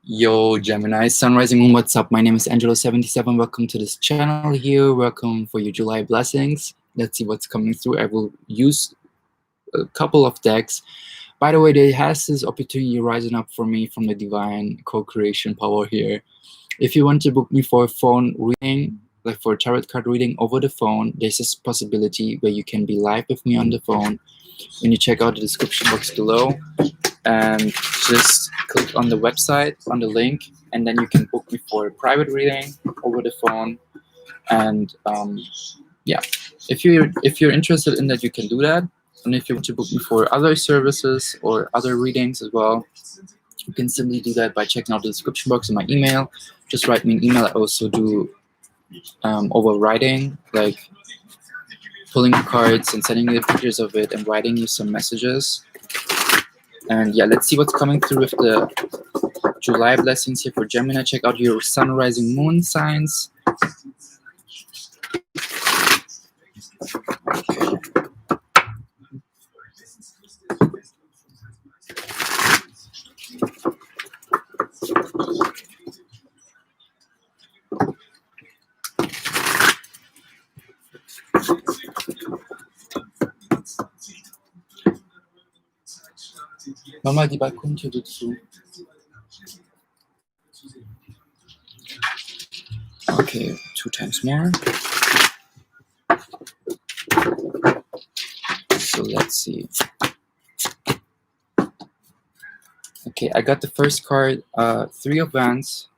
Yo, Gemini, Sun Rising Moon, what's up? My name is Angelo77. Welcome to this channel here. Welcome for your July blessings. Let's see what's coming through. I will use a couple of decks. By the way, there has this opportunity rising up for me from the divine co-creation power here. If you want to book me for a phone reading, like for a tarot card reading over the phone, there's this possibility where you can be live with me on the phone. When you check out the description box below, and just click on the website, on the link, and then you can book me for a private reading over the phone. And yeah, if you're interested in that, you can do that. And if you want to book me for other services or other readings as well, you can simply do that by checking out the description box in my email. Just write me an email. I also do overwriting, like pulling cards and sending you the pictures of it and writing you some messages. And yeah, let's see what's coming through with the July blessings here for Gemini. Check out your sun, rising, moon signs. Mach mal die Balkontür dazu. Okay, 2 times more. So let's see. Okay, I got the first card, 3 of Wands,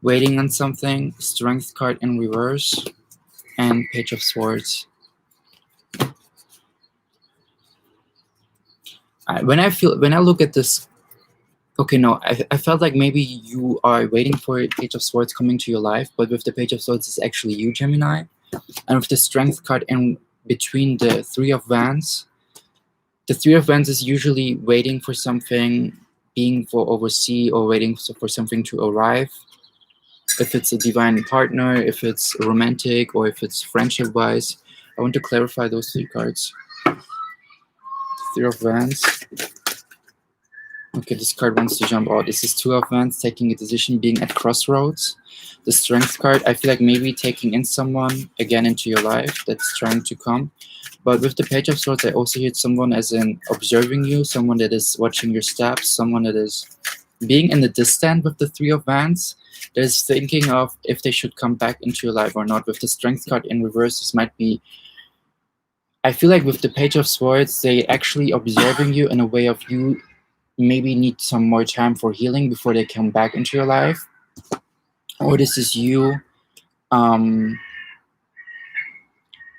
waiting on something, Strength card in reverse, and Page of Swords. When I look at this, okay, no, I felt like maybe you are waiting for a Page of Swords coming to your life, but with the Page of Swords, it's actually you, Gemini. And with the Strength card in between the 3 of Wands, the 3 of Wands is usually waiting for something, being for overseas, or waiting for something to arrive. If it's a divine partner, if it's romantic, or if it's friendship-wise. I want to clarify those 3 cards. 3 of Wands. Okay, this card wants to jump out. This is 2 of Wands, taking a decision, being at crossroads. The Strength card, I feel like maybe taking in someone again into your life that's trying to come. But with the Page of Swords, I also hear someone as in observing you, someone that is watching your steps, someone that is being in the distance. With the 3 of Wands, there's thinking of if they should come back into your life or not. With the Strength card in reverse, this might be, I feel like with the Page of Swords, they actually observing you in a way of you maybe need some more time for healing before they come back into your life. Or this is you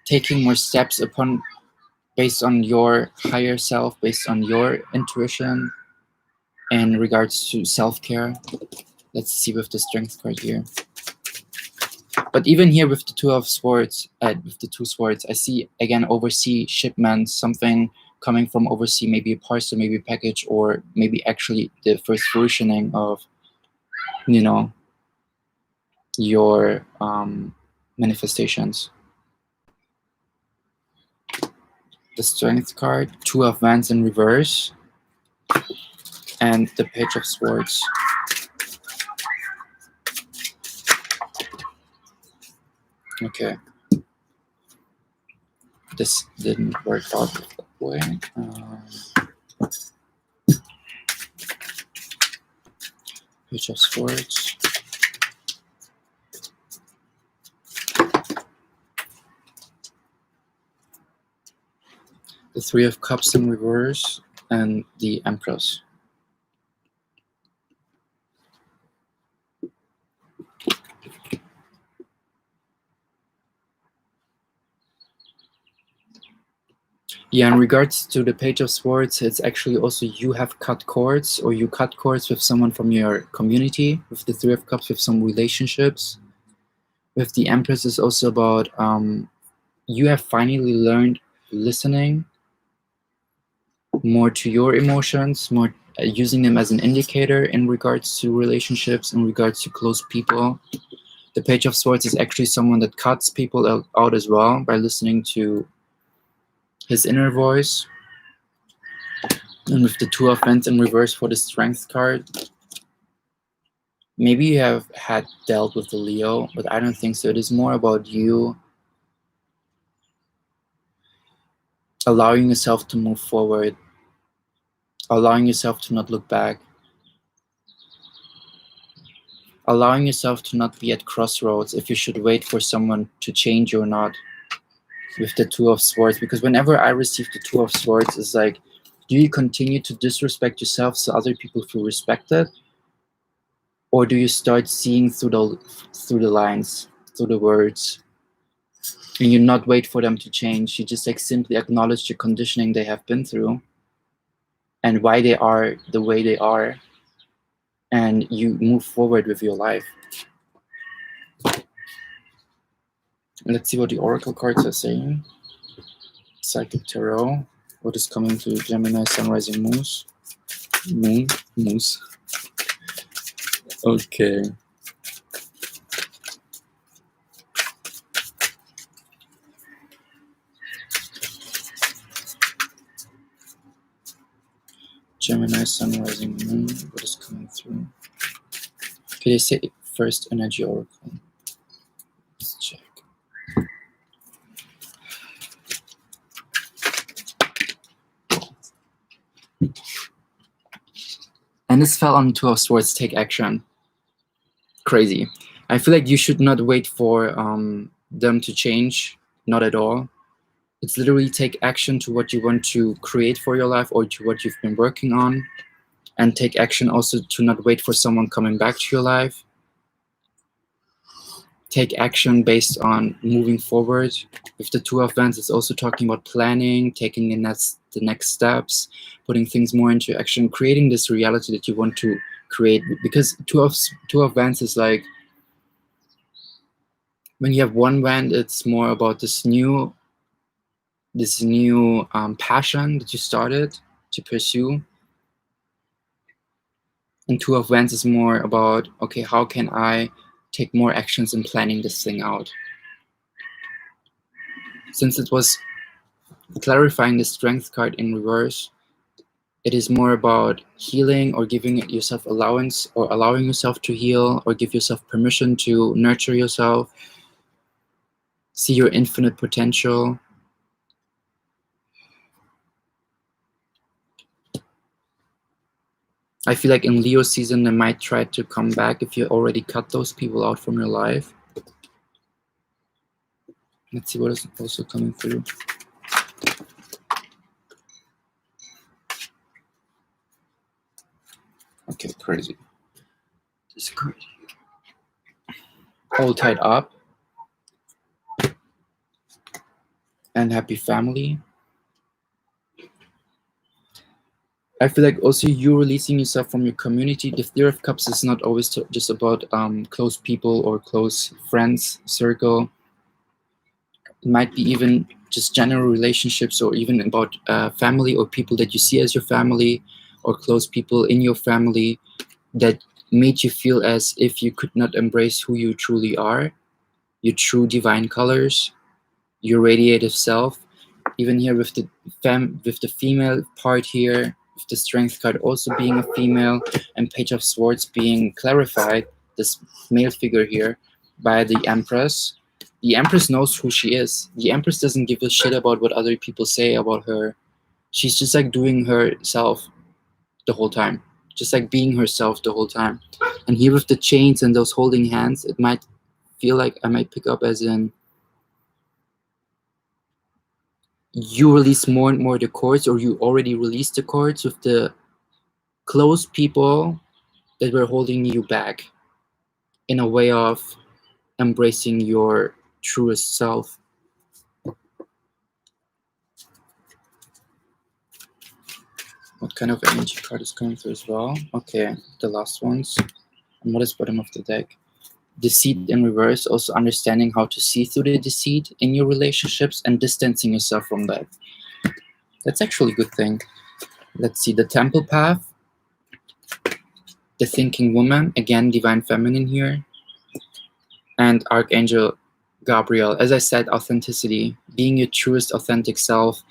taking more steps based on your higher self, based on your intuition in regards to self-care. Let's see with the Strength card here. But even here with the 2 of Swords, with the 2 swords, I see again overseas shipments, something coming from overseas, maybe a parcel, maybe a package, or maybe actually the first fruitioning of, you know, your manifestations. The Strength card, 2 of Wands in reverse, and the Page of Swords. Okay. This didn't work out that way. Page of Swords. The 3 of Cups in reverse, and the Empress. Yeah, in regards to the Page of Swords, it's actually also you have cut cords, or you cut cords with someone from your community. With the 3 of Cups, with some relationships. With the Empress, is also about you have finally learned listening more to your emotions, more using them as an indicator in regards to relationships, in regards to close people. The Page of Swords is actually someone that cuts people out as well by listening to his inner voice. And with the 2 of Wands in reverse for the Strength card, maybe you have had dealt with the Leo, but I don't think so. It is more about you allowing yourself to move forward, allowing yourself to not look back, allowing yourself to not be at crossroads if you should wait for someone to change you or not, with the Two of Swords. Because whenever I receive the Two of Swords, it's like, do you continue to disrespect yourself so other people feel respected? Or do you start seeing through the lines, through the words, and you not wait for them to change? You just like simply acknowledge the conditioning they have been through and why they are the way they are, and you move forward with your life. Let's see what the Oracle cards are saying. Psychic Tarot. What is coming to Gemini, Sun, Rising, Moon? Moose. Okay. Gemini, Sun, Rising, Moon. What is coming through? Okay, they say first energy oracle. Let's check. And this fell on Two of Swords, take action. Crazy. I feel like you should not wait for them to change, not at all. It's literally take action to what you want to create for your life or to what you've been working on. And take action also to not wait for someone coming back to your life. Take action based on moving forward. With the Two of Wands, it's also talking about planning, taking the next steps, putting things more into action, creating this reality that you want to create. Because Two of Wands is like, when you have one wand, it's more about this new passion that you started to pursue. And Two of Wands is more about, okay, how can I take more actions in planning this thing out? Since it was clarifying the Strength card in reverse, it is more about healing or giving yourself allowance, or allowing yourself to heal, or give yourself permission to nurture yourself, see your infinite potential. I feel like in Leo season, they might try to come back if you already cut those people out from your life. Let's see what is also coming through. Okay, crazy. This is crazy. All tied up. And happy family. I feel like also you releasing yourself from your community. The Three of Cups is not always just about close people or close friends circle. It might be even just general relationships, or even about family or people that you see as your family, or close people in your family that made you feel as if you could not embrace who you truly are, your true divine colors, your radiative self. Even here with the female part here, with the Strength card also being a female, and Page of Swords being clarified, this male figure here, by the Empress. The Empress knows who she is. The Empress doesn't give a shit about what other people say about her. She's just like doing herself the whole time. Just like being herself the whole time. And here with the chains and those holding hands, it might feel like I might pick up as in you release more and more the cords, or you already released the cords with the close people that were holding you back, in a way of embracing your truest self. What kind of energy card is coming through as well? Okay, the last ones. And what is bottom of the deck? Deceit in reverse, also understanding how to see through the deceit in your relationships and distancing yourself from that. That's actually a good thing. Let's see, the Temple Path, the Thinking Woman, again, Divine Feminine here, and Archangel Gabriel. As I said, authenticity, being your truest authentic self,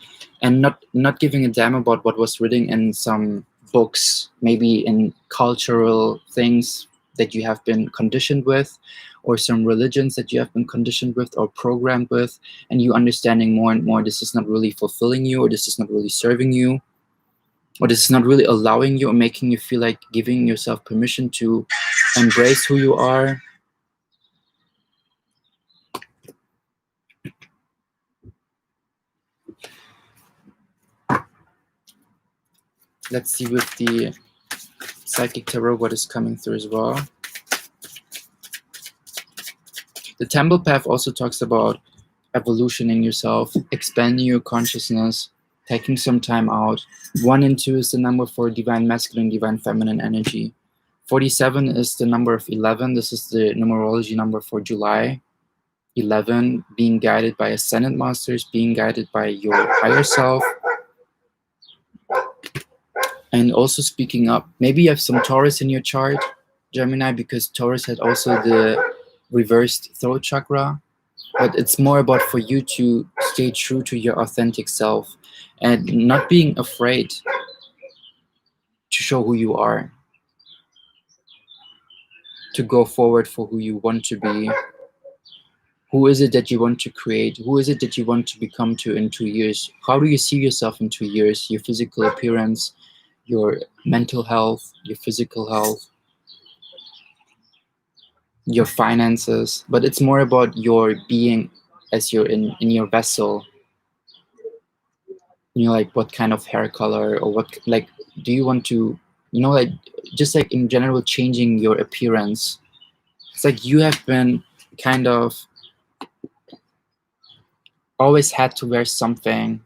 and not giving a damn about what was written in some books, maybe in cultural things that you have been conditioned with, or some religions that you have been conditioned with or programmed with, and you understanding more and more this is not really fulfilling you, or this is not really serving you, or this is not really allowing you or making you feel like giving yourself permission to embrace who you are. Let's see with the Psychic Tarot what is coming through as well. The Temple Path also talks about evolutioning yourself, expanding your consciousness, taking some time out. 1 and 2 is the number for divine masculine, divine feminine energy. 47 is the number of 11. This is the numerology number for July. 11, being guided by ascendant masters, being guided by your higher self. And also speaking up. Maybe you have some Taurus in your chart, Gemini, because Taurus had also the reversed throat chakra. But it's more about for you to stay true to your authentic self and not being afraid to show who you are, to go forward for who you want to be. Who is it that you want to create? Who is it that you want to become to in 2 years? How do you see yourself in 2 years? Your physical appearance, your mental health, your physical health, your finances. But it's more about your being as you're in your vessel. You know, like what kind of hair color, or what, like, do you want to, you know, like just like in general changing your appearance. It's like you have been kind of always had to wear something,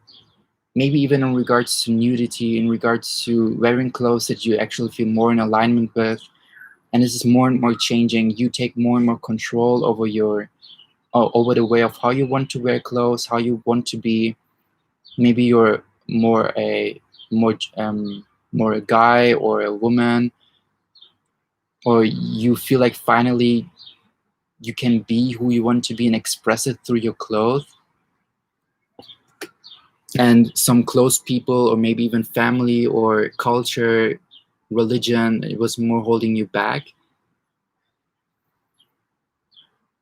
maybe even in regards to nudity, in regards to wearing clothes that you actually feel more in alignment with. And this is more and more changing. You take more and more control over your over the way of how you want to wear clothes, how you want to be. Maybe you're more a guy or a woman, or you feel like finally you can be who you want to be and express it through your clothes. And some close people, or maybe even family or culture, religion, it was more holding you back.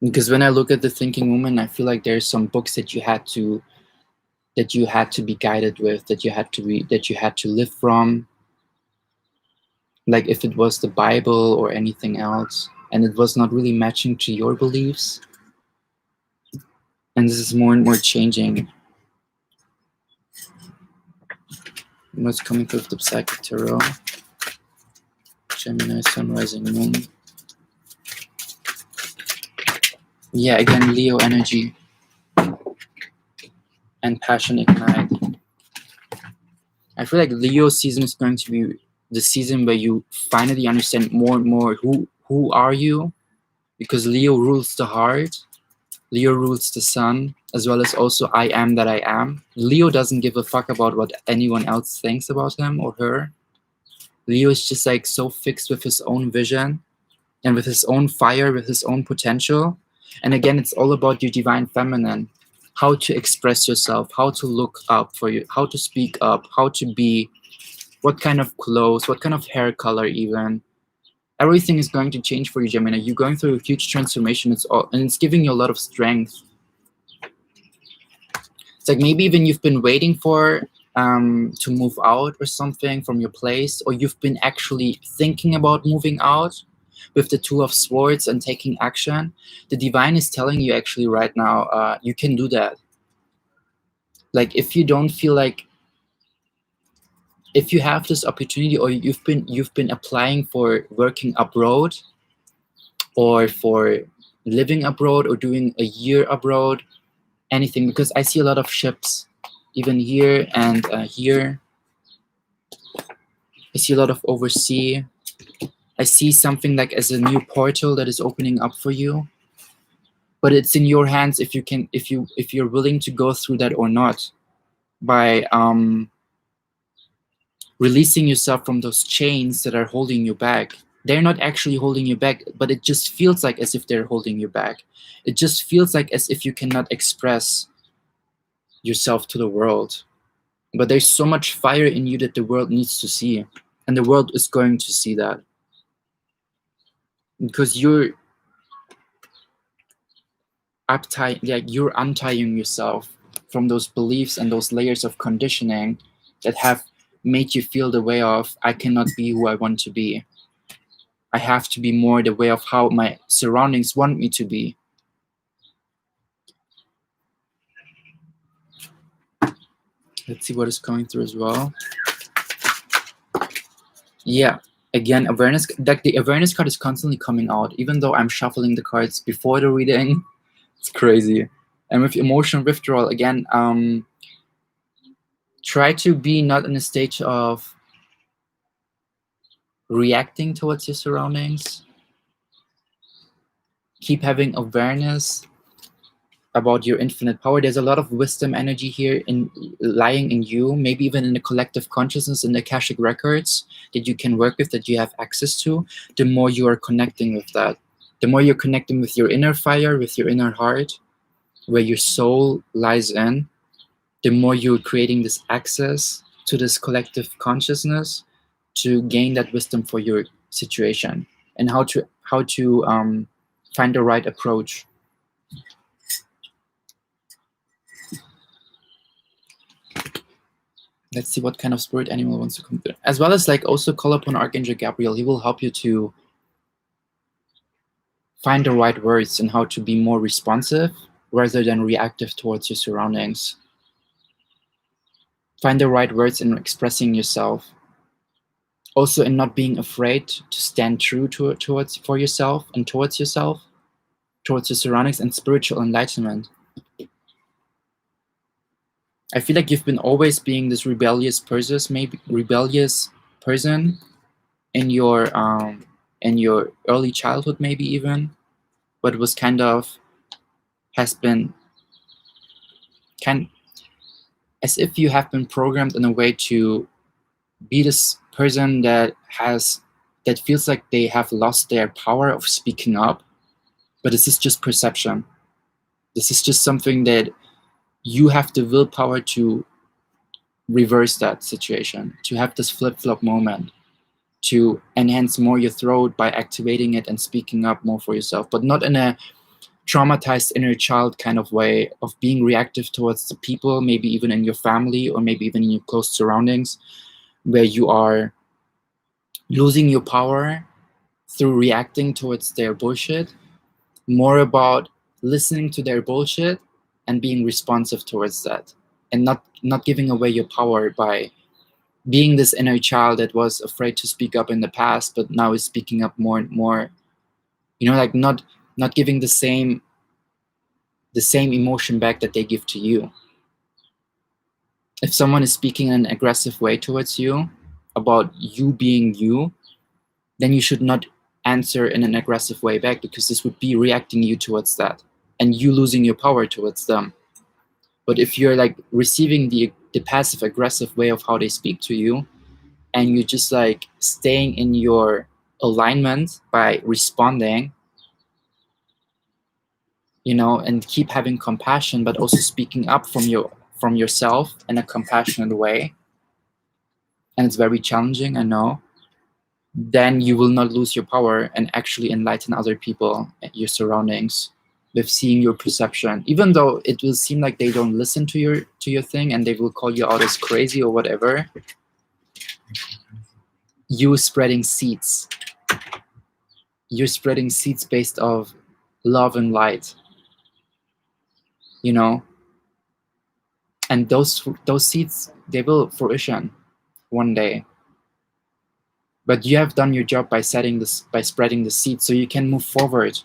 Because when I look at the Thinking Woman, I feel like there's some books that you had to be guided with, that you had to read, that you had to live from. Like if it was the Bible or anything else, and it was not really matching to your beliefs. And this is more and more changing. What's coming through the Psychic Tarot? Gemini, Sun, Rising, Moon. Yeah, again, Leo energy and Passion Ignite. I feel like Leo season is going to be the season where you finally understand more and more who are you, because Leo rules the heart, Leo rules the sun, as well as also I am that I am. Leo doesn't give a fuck about what anyone else thinks about him or her. Leo is just like so fixed with his own vision and with his own fire, with his own potential. And again, it's all about your divine feminine, how to express yourself, how to look up for you, how to speak up, how to be, what kind of clothes, what kind of hair color even. Everything is going to change for you, Gemini. You're going through a huge transformation. And it's giving you a lot of strength. It's like maybe even you've been waiting for to move out or something from your place, or you've been actually thinking about moving out with the Two of Swords and taking action. The divine is telling you actually right now, you can do that. Like if you don't feel like, if you have this opportunity, or you've been applying for working abroad, or for living abroad, or doing a year abroad, anything, because I see a lot of ships even here and here. I see a lot of overseas. I see something like as a new portal that is opening up for you, but it's in your hands if you can, if you're willing to go through that or not, by releasing yourself from those chains that are holding you back. They're not actually holding you back, but it just feels like as if they're holding you back. It just feels like as if you cannot express yourself to the world. But there's so much fire in you that the world needs to see, and the world is going to see that. because you're you're untying yourself from those beliefs and those layers of conditioning that have made you feel the way of, I cannot be who I want to be. I have to be more the way of how my surroundings want me to be. Let's see what is coming through as well. Yeah, again, awareness. Like the awareness card is constantly coming out, even though I'm shuffling the cards before the reading. It's crazy. And with emotional withdrawal, again, try to be not in a stage of reacting towards your surroundings. Keep having awareness about your infinite power. There's a lot of wisdom energy here lying in you, maybe even in the collective consciousness, in the Akashic records that you can work with, that you have access to. The more you are connecting with that, the more you're connecting with your inner fire, with your inner heart, where your soul lies in, the more you're creating this access to this collective consciousness to gain that wisdom for your situation and how to find the right approach. Let's see what kind of spirit animal wants to come through. As well as like also call upon Archangel Gabriel. He will help you to find the right words and how to be more responsive rather than reactive towards your surroundings. Find the right words in expressing yourself. Also in not being afraid to stand true for yourself and towards yourself, towards your surroundings, and spiritual enlightenment. I feel like you've been always being this rebellious person in your early childhood, maybe even, but was has been as if you have been programmed in a way to be this person that feels like they have lost their power of speaking up. But this is just perception. This is just something that you have the willpower to reverse that situation, to have this flip-flop moment, to enhance more your throat by activating it and speaking up more for yourself, but not in a traumatized inner child kind of way of being reactive towards the people, maybe even in your family or maybe even in your close surroundings, where you are losing your power through reacting towards their bullshit. More about listening to their bullshit and being responsive towards that, and not giving away your power by being this inner child that was afraid to speak up in the past but now is speaking up more and more, like not giving the same emotion back that they give to you. If someone is speaking in an aggressive way towards you about you being you, then you should not answer in an aggressive way back, because this would be reacting you towards that and you losing your power towards them. But if you're like receiving the passive aggressive way of how they speak to you, and you just like staying in your alignment by responding, and keep having compassion, but also speaking up from yourself in a compassionate way, and it's very challenging, I know, then you will not lose your power and actually enlighten other people at your surroundings with seeing your perception, even though it will seem like they don't listen to your thing and they will call you out as crazy or whatever. You're spreading seeds. You're spreading seeds based of love and light, and those seeds, they will fruition one day. But you have done your job by spreading the seeds, so you can move forward.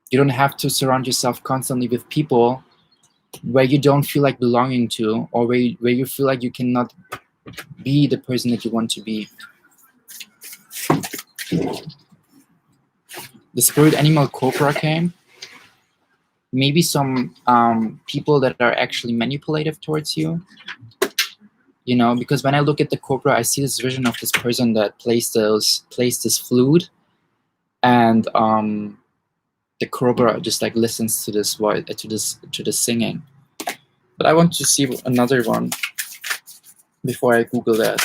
You don't have to surround yourself constantly with people where you don't feel like belonging to, or where you feel like you cannot be the person that you want to be. The spirit animal cobra came. Maybe some people that are actually manipulative towards you. Because when I look at the cobra, I see this vision of this person that plays this flute, and the cobra just like listens to this voice, to this singing. But I want to see another one before I Google that.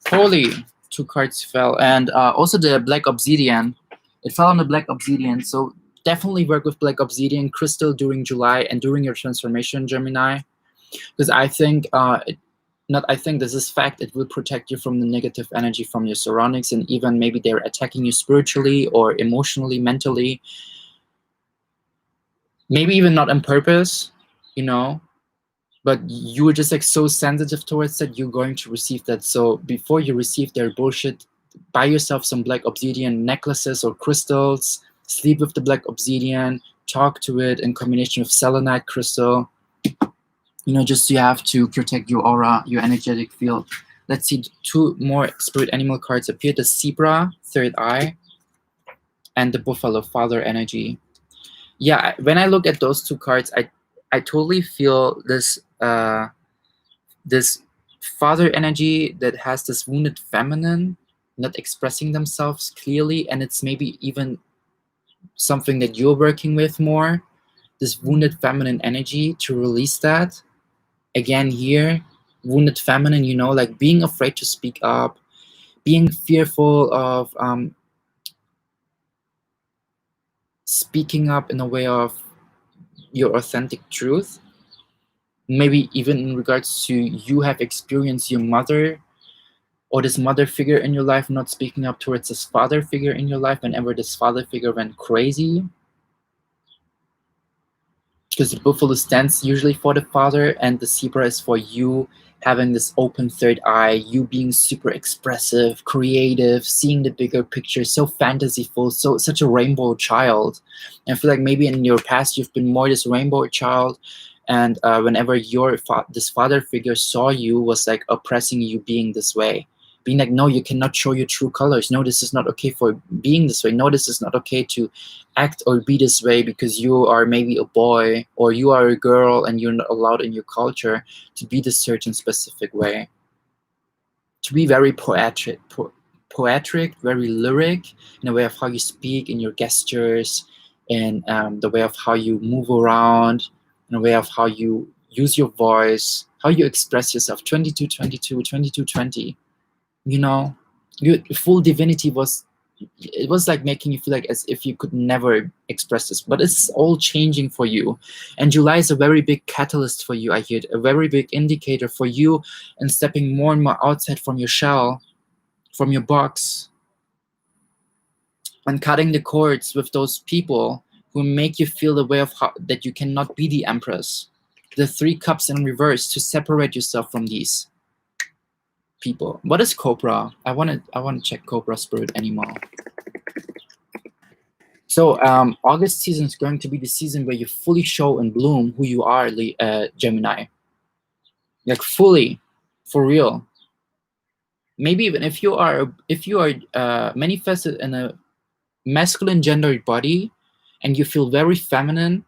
Holy, 2 cards fell, and also the black obsidian It fell on the black obsidian. So definitely work with black obsidian crystal during July and during your transformation, Gemini. Because I think, this is fact, it will protect you from the negative energy from your surroundings, and even maybe they're attacking you spiritually or emotionally, mentally. Maybe even not on purpose, you know, but you were just like so sensitive towards that, you're going to receive that. So before you receive their bullshit, buy yourself some black obsidian necklaces or crystals, sleep with the black obsidian, talk to it in combination with selenite crystal, you know, just you have to protect your aura, your energetic field. Let's see, 2 more spirit animal cards appear: the zebra, third eye, and the buffalo, father energy. Yeah, when I look at those 2 cards, I totally feel this this father energy that has this wounded feminine not expressing themselves clearly, and it's maybe even something that you're working with more, this wounded feminine energy, to release that. Again here, wounded feminine, you know, like being afraid to speak up, being fearful of speaking up in a way of your authentic truth. Maybe even in regards to you have experienced your mother or this mother figure in your life not speaking up towards this father figure in your life whenever this father figure went crazy. Because the buffalo stands usually for the father, and the zebra is for you having this open third eye, you being super expressive, creative, seeing the bigger picture, so fantasyful, so such a rainbow child. And I feel like maybe in your past you've been more this rainbow child, and whenever this father figure saw you, was like oppressing you being this way, being like, no, you cannot show your true colors. No, this is not okay for being this way. No, this is not okay to act or be this way because you are maybe a boy or you are a girl and you're not allowed in your culture to be this certain specific way. To be very poetic, very lyric in a way of how you speak, in your gestures, in the way of how you move around, in a way of how you use your voice, how you express yourself. 2222, 2220. You know, your full divinity was like making you feel like as if you could never express this, but it's all changing for you. And July is a very big catalyst for you. I hear it, a very big indicator for you, and stepping more and more outside from your shell, from your box, and cutting the cords with those people who make you feel the way of how that you cannot be the empress. The 3 cups in reverse, to separate yourself from these people. What is Cobra? I want to check Cobra spirit animal. So August season is going to be the season where you fully show and bloom who you are, Gemini. Like fully, for real. Maybe even if you are manifested in a masculine gendered body and you feel very feminine,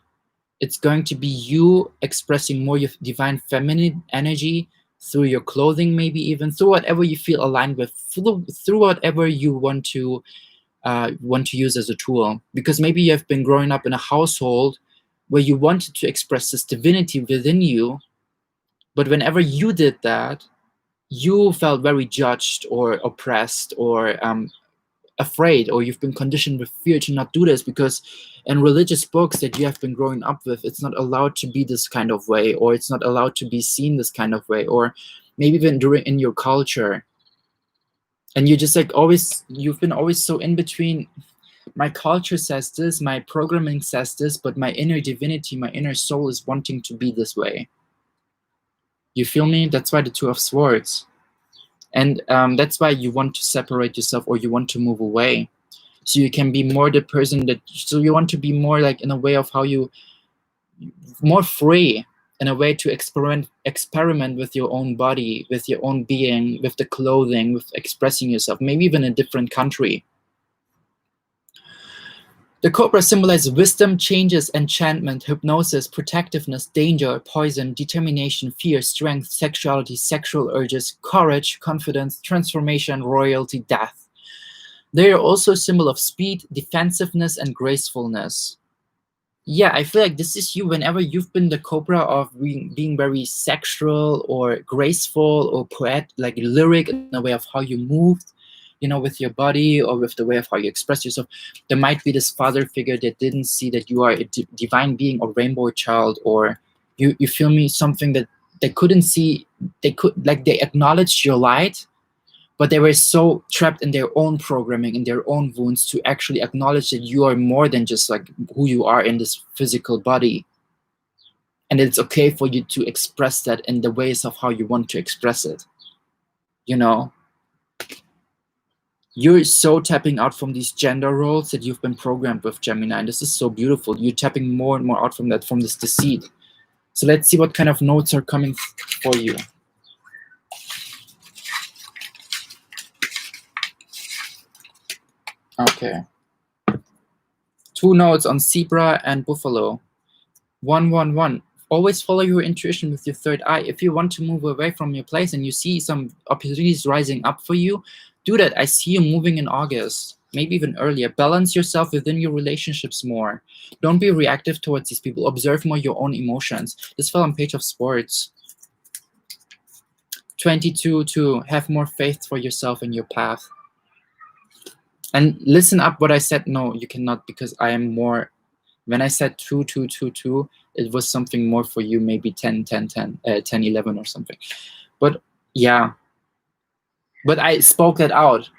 it's going to be you expressing more your divine feminine energy through your clothing, maybe even through whatever you feel aligned with, through whatever you want to use as a tool. Because maybe you have been growing up in a household where you wanted to express this divinity within you, but whenever you did that, you felt very judged or oppressed or afraid, or you've been conditioned with fear to not do this, because in religious books that you have been growing up with, it's not allowed to be this kind of way, or it's not allowed to be seen this kind of way, or maybe even in your culture. And you're just like you've been always so in between. My culture says this, my programming says this, but my inner divinity, my inner soul is wanting to be this way. You feel me? That's why the 2 of Swords. And that's why you want to separate yourself, or you want to move away, so you can be more the person so you want to be more like in a way of how you more free, in a way to experiment with your own body, with your own being, with the clothing, with expressing yourself, maybe even in a different country. The Cobra symbolizes wisdom, changes, enchantment, hypnosis, protectiveness, danger, poison, determination, fear, strength, sexuality, sexual urges, courage, confidence, transformation, royalty, death. They are also a symbol of speed, defensiveness, and gracefulness. Yeah, I feel like this is you whenever you've been the Cobra of being very sexual or graceful or like lyric in the way of how you moved. with your body or with the way of how you express yourself. There might be this father figure that didn't see that you are a divine being or rainbow child, or you feel me, something that they couldn't see. They acknowledged your light, but they were so trapped in their own programming, in their own wounds, to actually acknowledge that you are more than just like who you are in this physical body. And it's okay for you to express that in the ways of how you want to express it. You're so tapping out from these gender roles that you've been programmed with, Gemini. And this is so beautiful. You're tapping more and more out from that, from this deceit. So let's see what kind of notes are coming for you. Okay. 2 notes on Zebra and Buffalo. 111. Always follow your intuition with your third eye. If you want to move away from your place and you see some opportunities rising up for you, do that. I see you moving in August, maybe even earlier. Balance yourself within your relationships more. Don't be reactive towards these people. Observe more your own emotions. This fell on Page of Swords. 22, to have more faith for yourself and your path. And listen up what I said. No, you cannot, because I am more. When I said 2, 2, 2, 2, it was something more for you, maybe 10, 10, 10, 10, 11 or something. But yeah, but I spoke that out.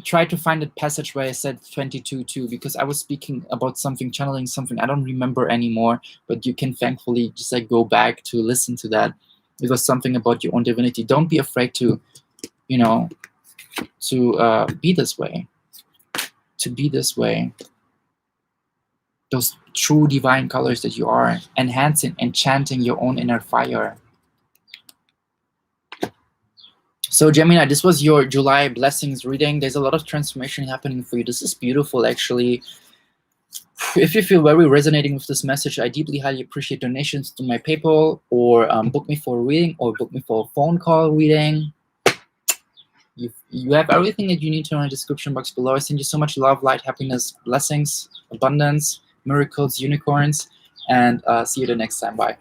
Try to find that passage where I said 22, 2, because I was speaking about something, channeling something. I don't remember anymore, but you can thankfully just like go back to listen to that. It was something about your own divinity. Don't be afraid to, to be this way. To be this way. Those true divine colors that you are, enhancing, enchanting your own inner fire. So Gemini, this was your July blessings reading. There's a lot of transformation happening for you. This is beautiful, actually. If you feel very resonating with this message, I deeply, highly appreciate donations to my PayPal, or book me for a reading, or book me for a phone call reading. You have everything that you need to know in the description box below. I send you so much love, light, happiness, blessings, abundance, miracles, unicorns, and see you the next time. Bye.